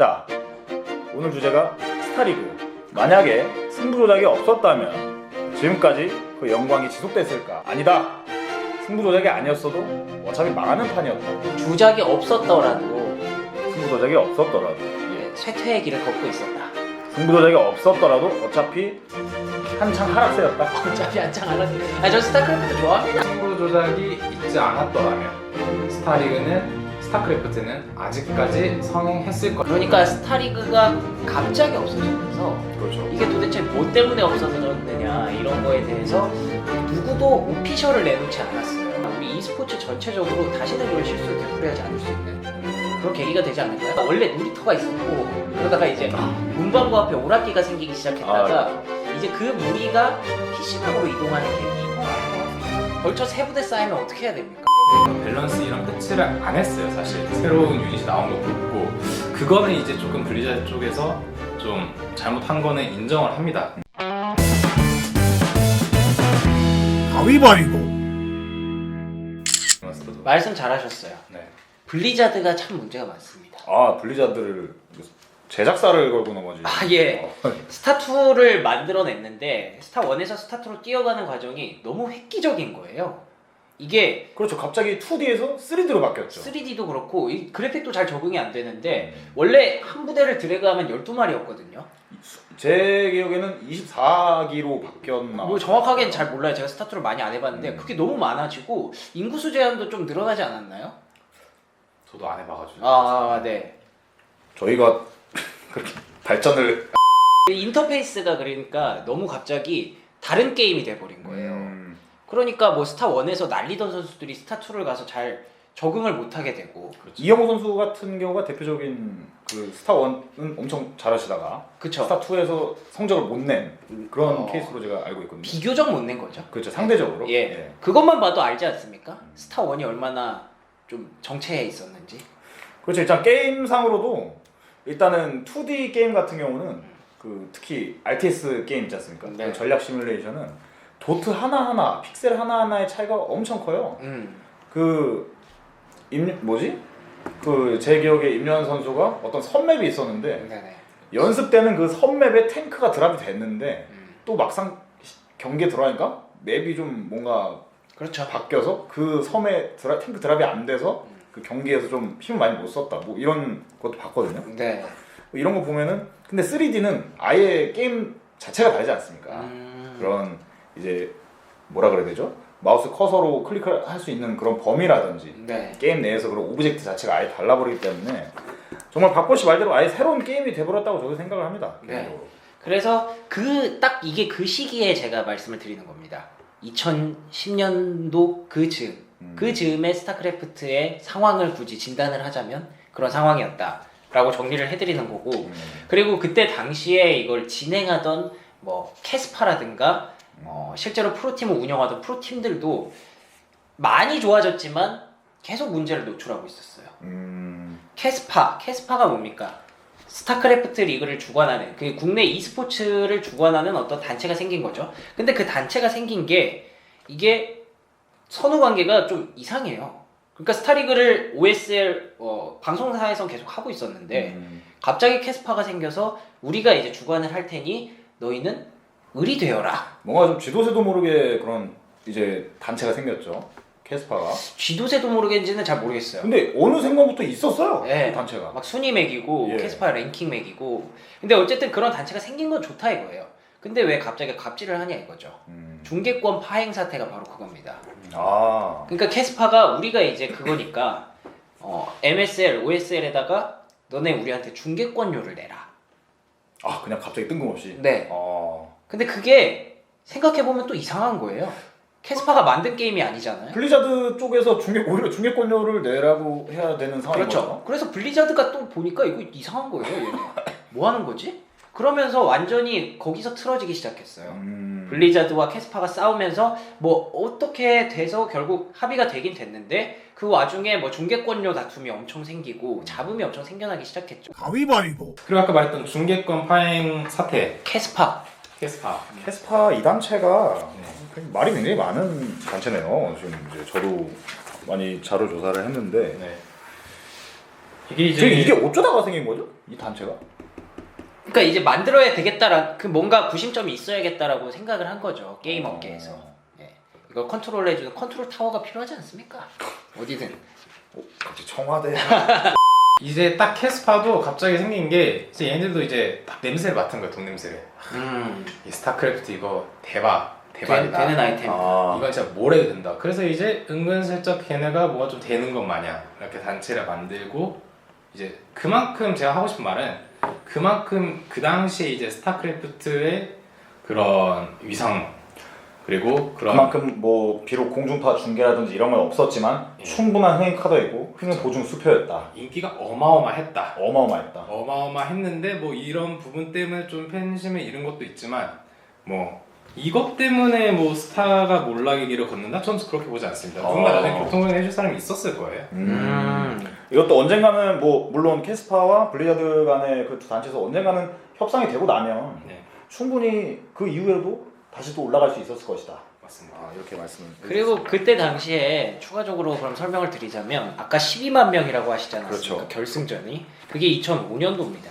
자, 오늘 주제가 스타리그. 만약에 승부 조작이 없었다면 지금까지 그 영광이 지속됐을까? 아니다. 승부 조작이 아니었어도 어차피 망하는 판이었다. 조작이 없었더라도 승부 조작이 없었더라도 쇠퇴의 길을 걷고 있었다. 승부 조작이 없었더라도 어차피 한창 하락세였다. 어차피 한창 알았는데. 저 스타크래프트 좋아합니다. 승부 조작이 있지 않았더라면 스타크래프트는 아직까지 성행했을 것. 그러니까 스타리그가 갑자기 없어지면서 그렇죠. 이게 도대체 뭐 때문에 없어졌느냐 이런 거에 대해서 누구도 오피셜을 내놓지 않았어요. 우리 e스포츠 전체적으로 다시는 그런 실수를 되풀이하지 않을 수 있는 그런 계기가 되지 않을까요? 원래 놀이터가 있었고 그러다가 이제 문방구 앞에 오락기가 생기기 시작했다가 이제 그 무리가 PC방으로 이동하는 계기. 벌써 세 부대 쌓이면 어떻게 해야 됩니까? 밸런스 이런 패치를 안 했어요. 사실 새로운 유닛이 나온 것도 없고, 그거는 이제 조금 블리자드 쪽에서 좀 잘못한 거는 인정을 합니다. 가위바위보. 말씀 잘하셨어요. 네. 블리자드가 참 문제가 많습니다. 아, 블리자드를 제작사를 걸고 넘어지. 예. 스타2를 만들어냈는데 스타1에서 스타2로 뛰어가는 과정이 너무 획기적인 거예요. 이게 그렇죠. 갑자기 2D에서 3D로 바뀌었죠. 3D도 그렇고 이 그래픽도 잘 적응이 안 되는데 원래 한 부대를 드래그하면 12마리였거든요. 제 기억에는 24기로 바뀌었나. 뭐 정확하게는 잘 몰라요. 제가 스타2를 많이 안 해봤는데 그게 너무 많아지고 인구수 제한도 좀 늘어나지 않았나요? 저도 안 해봐가지고. 아, 네. 저희가 그렇게 발전을 인터페이스가 그러니까 너무 갑자기 다른 게임이 돼버린 거예요. 그러니까 뭐 스타1에서 날리던 선수들이 스타2를 가서 잘 적응을 못하게 되고. 그렇죠. 이영호 선수 같은 경우가 대표적인 그 스타1은 엄청 잘하시다가 그쵸. 스타2에서 성적을 못 낸 그런 케이스로 제가 알고 있거든요. 비교적 못 낸 거죠. 그렇죠. 상대적으로. 예. 그것만 봐도 알지 않습니까? 스타1이 얼마나 좀 정체해 있었는지. 그렇죠. 일단 게임상으로도 일단은 2D 게임 같은 경우는 그 특히 RTS 게임 있지 않습니까? 네. 그 전략 시뮬레이션은 도트 하나하나, 픽셀 하나하나의 차이가 엄청 커요. 그 제 기억에 임요한 선수가 어떤 선맵이 있었는데 네네. 연습 때는 그 선맵에 탱크가 드랍이 됐는데 또 막상 경기에 들어가니까 맵이 좀 뭔가 그렇죠. 바뀌어서 그 섬에 탱크 드랍이 안 돼서 그 경기에서 좀 힘을 많이 못 썼다. 뭐 이런 것도 봤거든요. 네. 뭐 이런 거 보면은 근데 3D는 아예 게임 자체가 다르지 않습니까? 그런 이제 뭐라 그래야 되죠? 마우스 커서로 클릭을 할 수 있는 그런 범위라든지 네. 게임 내에서 그런 오브젝트 자체가 아예 달라버리기 때문에 정말 박보 씨 말대로 아예 새로운 게임이 돼버렸다고 저도 생각을 합니다. 네. 개인적으로. 그래서 딱 이게 그 시기에 제가 말씀을 드리는 겁니다. 2010년도 그 즈음에 스타크래프트의 상황을 굳이 진단을 하자면 그런 상황이었다라고 정리를 해드리는 거고 그리고 그때 당시에 이걸 진행하던 뭐 캐스파라든가 실제로 프로팀을 운영하던 프로팀들도 많이 좋아졌지만 계속 문제를 노출하고 있었어요. 캐스파가 뭡니까? 스타크래프트 리그를 주관하는 그 국내 e스포츠를 주관하는 어떤 단체가 생긴 거죠. 근데 그 단체가 생긴 게 이게 선후 관계가 좀 이상해요. 그러니까 스타리그를 OSL 방송사에선 계속 하고 있었는데 갑자기 캐스파가 생겨서 우리가 이제 주관을 할 테니 너희는 을이 되어라. 뭔가 좀 쥐도새도 모르게 그런 이제 단체가 생겼죠. 캐스파가. 쥐도새도 모르겠는지는 잘 모르겠어요. 근데 어느 생각부터 있었어요. 네. 그 단체가. 막 순위 매기고 예. 캐스파 랭킹 매기고. 근데 어쨌든 그런 단체가 생긴 건 좋다 이거예요. 근데 왜 갑자기 갑질을 하냐 이거죠. 중계권 파행 사태가 바로 그겁니다. 아. 그러니까 캐스파가 우리가 이제 그거니까 MSL, OSL에다가 너네 우리한테 중계권료를 내라. 아, 그냥 갑자기 뜬금없이. 네. 근데 그게 생각해보면 또 이상한 거예요. 캐스파가 만든 게임이 아니잖아요. 블리자드 쪽에서 오히려 중계권료를 내라고 해야 되는 상황인 그렇죠. 거죠. 그래서 블리자드가 또 보니까 이거 이상한 거예요. 얘네. 뭐 하는 거지? 그러면서 완전히 거기서 틀어지기 시작했어요. 블리자드와 캐스파가 싸우면서 뭐 어떻게 돼서 결국 합의가 되긴 됐는데 그 와중에 뭐 중계권료 다툼이 엄청 생기고 잡음이 엄청 생겨나기 시작했죠. 가위바위보. 그리고 아까 말했던 중계권 파행 사태. 캐스파. 캐스파 이 단체가 말이 굉장히 많은 단체네요. 지금 이제 저도 많이 자료 조사를 했는데 네. 이게 지금 이제 이게 어쩌다가 생긴 거죠? 이 단체가? 그러니까 이제 만들어야 되겠다라 그 뭔가 구심점이 있어야겠다라고 생각을 한 거죠 게임 업계에서. 예. 이걸 컨트롤해주는 컨트롤 타워가 필요하지 않습니까? 어디든. 갑자기 청와대. 이제 딱 캐스파도 갑자기 생긴 게 이제 얘네들도 이제 딱 냄새를 맡은 거야, 돈 냄새를. 이 스타크래프트 이거 대박이다. 되는 아이템. 이건 진짜 뭘 해도 된다. 그래서 이제 은근슬쩍 걔네가 뭐가 좀 되는 것 마냥 이렇게 단체를 만들고 이제 그만큼 제가 하고 싶은 말은 그만큼 그 당시에 이제 스타크래프트의 그런 위상 그리고 그만큼 뭐 비록 공중파 중계라든지 이런 건 없었지만 예. 충분한 흥행 카드이고 흥행 보증 수표였다. 인기가 어마어마했다. 어마어마했다. 어마어마했는데 뭐 이런 부분 때문에 좀 팬심을 잃은 것도 있지만 뭐 이것 때문에 뭐 스타가 몰락의 길을 걷는다? 저는 그렇게 보지 않습니다. 누군가 나중에 교통을 해줄 사람이 있었을 거예요. 이것도 언젠가는 뭐 물론 캐스파와 블리자드 간의 그 두 단체에서 언젠가는 협상이 되고 나면 네, 충분히 그 이후에도 다시 또 올라갈 수 있었을 것이다. 맞습니다. 이렇게 말씀을. 그리고 그때 당시에 추가적으로 그럼 설명을 드리자면 아까 12만 명이라고 하시지 않았습니까? 그렇죠. 결승전이 그게 2005년도입니다.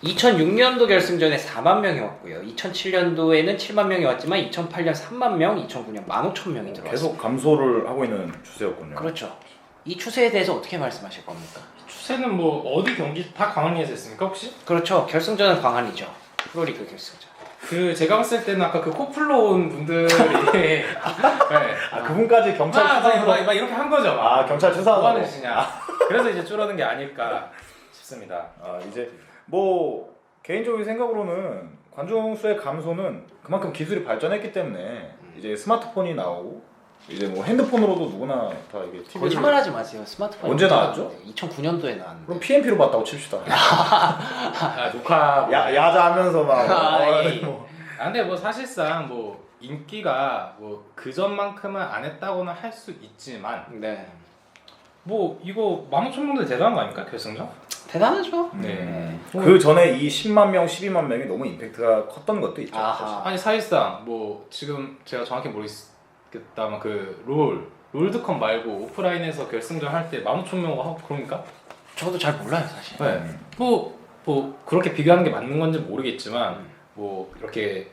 2006년도 결승전에 4만 명이 왔고요. 2007년도에는 7만 명이 왔지만 2008년 3만 명, 2009년 15,000명이 들어왔어요. 계속 감소를 하고 있는 추세였군요. 그렇죠. 이 추세에 대해서 어떻게 말씀하실 겁니까? 추세는 뭐 어디 경기 다 광안리에서 했습니까 혹시? 그렇죠. 결승전은 광안이죠. 프로리그 결승전. 그 제가 봤을 때는 아까 그 코플로 온 분들이 네. 그분까지 경찰 추사로 막 이렇게 한 거죠. 경찰 추사로 뭐 하는 짓이냐. 그래서 이제 줄어든 게 아닐까 싶습니다. 이제 뭐 개인적인 생각으로는 관중 수의 감소는 그만큼 기술이 발전했기 때문에 이제 스마트폰이 나오고 이제 뭐 핸드폰으로도 누구나 다 이게 TV를 거짓말하지 마세요. 스마트폰 언제 나왔죠? 2009년도에 나왔는데. 그럼 PMP로 봤다고 칩시다. 녹화 야자하면서 막 예. 근데 뭐 사실상 뭐 인기가 뭐 그전만큼은 안 했다고는 할 수 있지만 네. 뭐 이거 15,000명도 대단한 거 아닙니까 결승전? 대단하죠. 네. 그 전에 이 10만 명, 12만 명이 너무 임팩트가 컸던 것도 있죠. 아하. 아니 사실상 뭐 지금 제가 정확히 모르겠다만 그 롤드컵 말고 오프라인에서 결승전 할 때 15,000명 하고 그러니까? 저도 잘 몰라요 사실. 네. 뭐 그렇게 비교하는 게 맞는 건지 모르겠지만 뭐 이렇게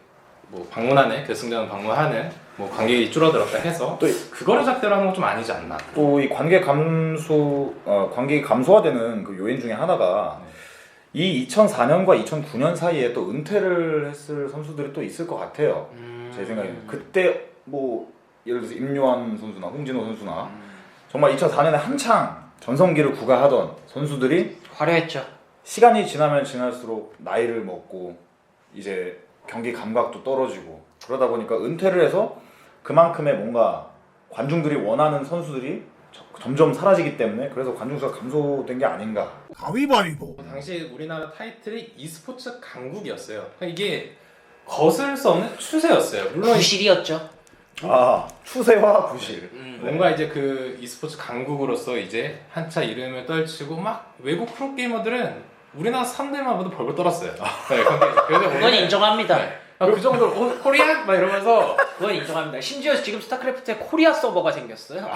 뭐 방문하는 결승전 방문하는 뭐 관객이 줄어들었다 해서 또 그거를 잣대로 하는 건 좀 아니지 않나. 또 이 관객 관객이 감소화되는 그 요인 중에 하나가 이 2004년과 2009년 사이에 또 은퇴를 했을 선수들이 또 있을 것 같아요. 제 생각에는 그때 뭐 예를 들어서 임요한 선수나 홍진호 선수나 정말 2004년에 한창 전성기를 구가하던 선수들이 화려했죠. 시간이 지나면 지날수록 나이를 먹고 이제 경기 감각도 떨어지고 그러다 보니까 은퇴를 해서 그만큼의 뭔가 관중들이 원하는 선수들이 점점 사라지기 때문에 그래서 관중 수가 감소된 게 아닌가. 가위바위보. 당시 우리나라 타이틀이 e스포츠 강국이었어요. 그러니까 이게 거슬 수 없는 추세였어요. 물론 부실이었죠. 추세와 부실. 뭔가 이제 그 e스포츠 강국으로서 이제 한차 이름을 떨치고 막 외국 프로게이머들은 우리나라 사람들만 봐도 벌벌 떨었어요. 네, 그래서 그건 인정합니다. 그 정도로 코리안 막 이러면서 그건 인정합니다. 심지어 지금 스타크래프트에 코리아 서버가 생겼어요.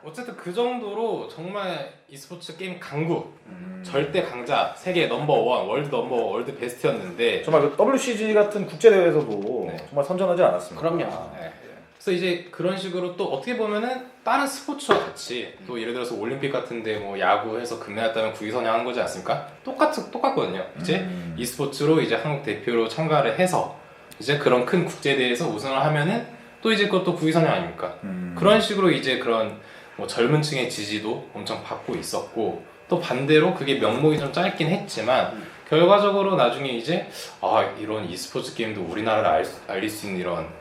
어쨌든 그 정도로 정말 e스포츠 게임 강국, 절대 강자, 세계 넘버원, 월드 넘버원, 월드 베스트였는데 정말 그 WCG 같은 국제 대회에서도 네. 정말 선전하지 않았습니까? 그럼요. 네. 그래서 이제 그런 식으로 또 어떻게 보면은 다른 스포츠와 같이 또 예를 들어서 올림픽 같은데 뭐 야구해서 금메달 구위 선양한 거지 않습니까? 똑같거든요. 이제 e스포츠로 이제 한국 대표로 참가를 해서 이제 그런 큰 국제 대회에서 우승을 하면은 또 이제 그것도 구위 선양 아닙니까? 그런 식으로 이제 그런 뭐 젊은 층의 지지도 엄청 받고 있었고 또 반대로 그게 명목이 좀 짧긴 했지만 결과적으로 나중에 이제 이런 e스포츠 게임도 우리나라를 알릴 수 있는 이런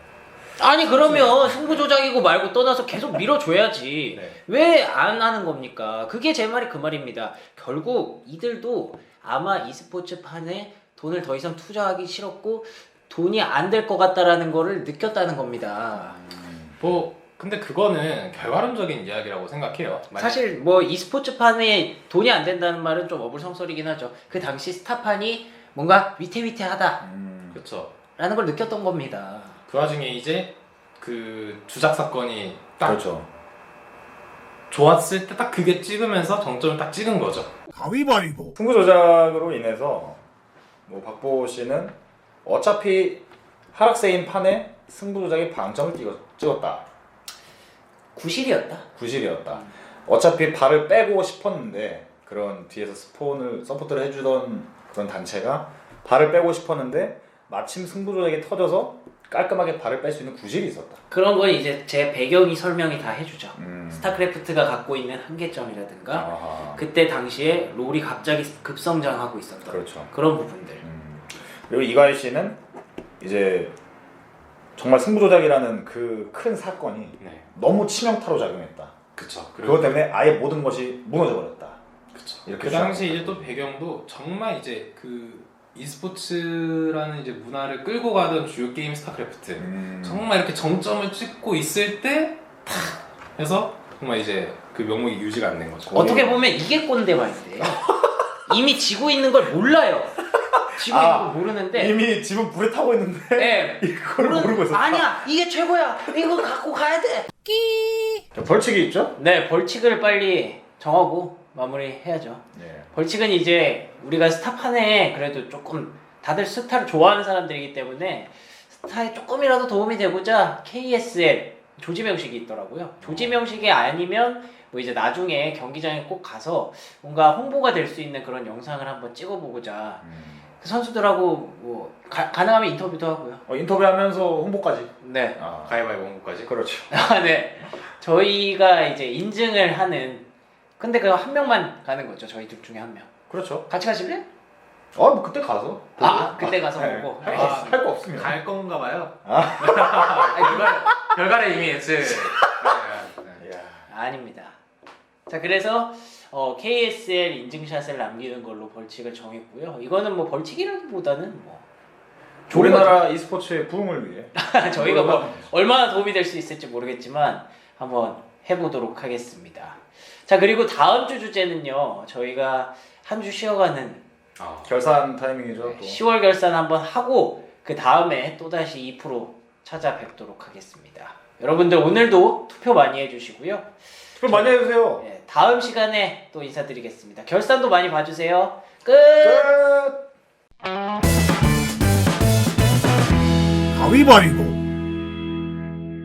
아니 그러면 승부조작이고 말고 떠나서 계속 밀어줘야지. 네. 왜 안 하는 겁니까? 그게 제 말이 그 말입니다. 결국 이들도 아마 e스포츠판에 돈을 더 이상 투자하기 싫었고 돈이 안 될 것 같다라는 거를 느꼈다는 겁니다. 뭐 근데 그거는 결과론적인 이야기라고 생각해요. 사실 뭐 e스포츠판에 돈이 안 된다는 말은 좀 어불성설이긴 하죠. 그 당시 스타판이 뭔가 위태위태하다 그렇죠. 라는 걸 느꼈던 겁니다. 그 와중에 이제 그 주작 사건이 딱 그렇죠. 좋았을 때 딱 그게 찍으면서 정점을 딱 찍은 거죠. 가위바위보. 승부 조작으로 인해서 뭐 박보 씨는 어차피 하락세인 판에 승부 조작에 방점을 찍었다. 구실이었다. 구실이었다. 어차피 발을 빼고 싶었는데 그런 뒤에서 서포트를 해주던 그런 단체가 발을 빼고 싶었는데 마침 승부 조작이 터져서 깔끔하게 발을 뺄 수 있는 구실이 있었다. 그런 건 이제 제 배경이 설명이 다 해주죠. 음. 스타크래프트가 갖고 있는 한계점이라든가 아하. 그때 당시에 롤이 갑자기 급성장하고 있었던 그렇죠. 그런 부분들. 그리고 이가희 씨는 이제 정말 승부 조작이라는 그 큰 사건이 네. 너무 치명타로 작용했다. 그쵸. 그것 때문에 아예 모든 것이 무너져 버렸다. 그쵸. 이렇게 그 당시 생각합니다. 이제 또 배경도 정말 이제 그 e스포츠라는 이제 문화를 끌고 가던 주요 게임 스타크래프트. 정말 이렇게 정점을 찍고 있을 때 탁 해서 정말 이제 그 명목이 유지가 안 된 거죠. 어떻게 보면 이게 꼰대 마인드예요. 이미 지고 있는 걸 몰라요. 지고 있는 걸 모르는데 이미 집은 불에 타고 있는데 네. 이걸 모르고 있었다. 아니야 이게 최고야 이거 갖고 가야 돼. 자, 벌칙이 있죠? 네 벌칙을 빨리 정하고 마무리해야죠. 예. 벌칙은 이제 우리가 스타판에 그래도 조금 다들 스타를 좋아하는 사람들이기 때문에 스타에 조금이라도 도움이 되고자 KSL 조지 명식이 있더라고요. 조지 명식이 아니면 뭐 이제 나중에 경기장에 꼭 가서 뭔가 홍보가 될 수 있는 그런 영상을 한번 찍어보고자 그 선수들하고 뭐 가능하면 인터뷰도 하고요. 인터뷰하면서 홍보까지. 네. 가위바위보 홍보까지. 그렇죠. 아, 네. 저희가 이제 인증을 하는 근데 그 한 명만 가는 거죠. 저희 둘 중에 한 명. 그렇죠. 같이 가실래요? 뭐 그때 가서. 그때 가서 네. 보고. 할 거 없으면. 갈 건가 봐요. 결과를 이미 했지. 이야. 아닙니다. 자, 그래서 KSL 인증샷을 남기는 걸로 벌칙을 정했고요. 이거는 뭐 벌칙이라기보다는 뭐 우리나라 e스포츠의 부흥을 위해. 저희가 뭐 얼마나 도움이 될 수 있을지 모르겠지만 한번 해보도록 하겠습니다. 자, 그리고 다음 주 주제는요. 저희가 한 주 쉬어가는 결산 타이밍이죠. 또. 10월 결산 한번 하고 그 다음에 또다시 2% 찾아뵙도록 하겠습니다. 여러분들 오늘도 투표 많이 해주시고요. 그럼 많이 해주세요. 네, 다음 시간에 또 인사드리겠습니다. 결산도 많이 봐주세요. 끝! 끝. 가위바위보.